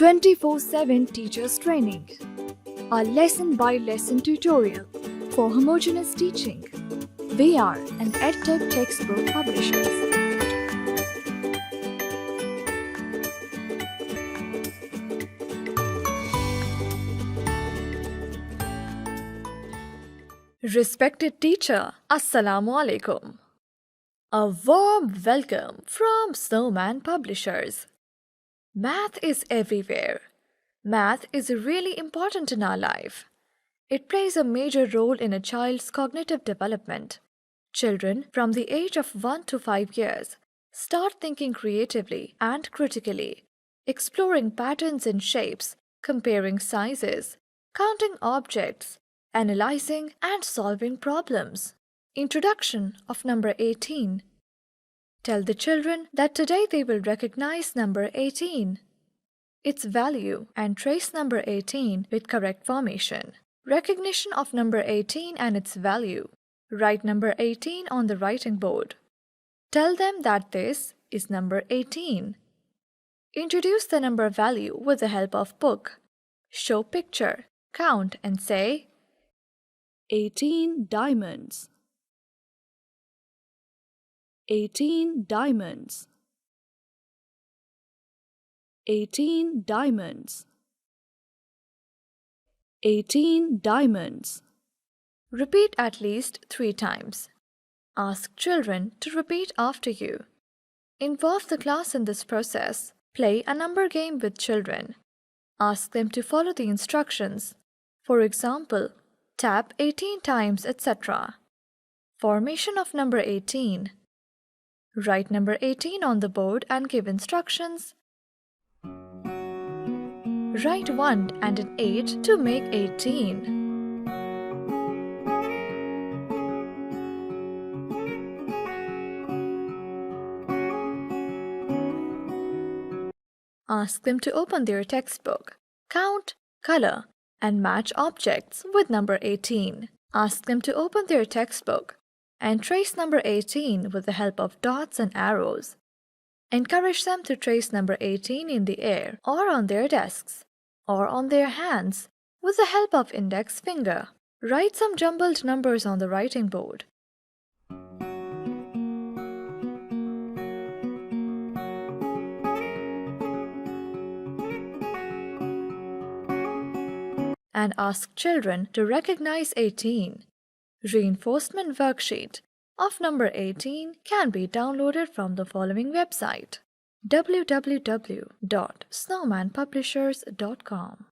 24/7 Teachers Training, a lesson-by-lesson tutorial for homogeneous teaching. We are an EdTech textbook publishers. Respected teacher, Assalamu alaikum. A warm welcome from Snowman Publishers. Math is everywhere. Math is really important in our life. It plays a major role in a child's cognitive development. Children from the age of 1 to 5 years start thinking creatively and critically, exploring patterns and shapes, comparing sizes, counting objects, analyzing and solving problems. Introduction of number 18. Tell the children that today they will recognize number 18, its value, and trace number 18 with correct formation. Recognition of number 18 and its value. Write number 18 on the writing board. Tell them that this is number 18. Introduce the number value with the help of book. Show picture, count and say 18 diamonds. 18 diamonds. 18 diamonds. 18 diamonds. Repeat at least 3 times. Ask children to repeat after you. Involve the class in this process. Play a number game with children. Ask them to follow the instructions. For example, tap 18 times, etc. Formation of number 18. Write number 18 on the board and give instructions. Write 1 and an 8 to make 18. Ask them to open their textbook, count, color, and match objects with number 18. Ask them to open their textbook and trace number 18 with the help of dots and arrows. Encourage them to trace number 18 in the air or on their desks or on their hands with the help of index finger. Write some jumbled numbers on the writing board. And ask children to recognize 18. Reinforcement worksheet of number 18 can be downloaded from the following website: www.snowmanpublishers.com.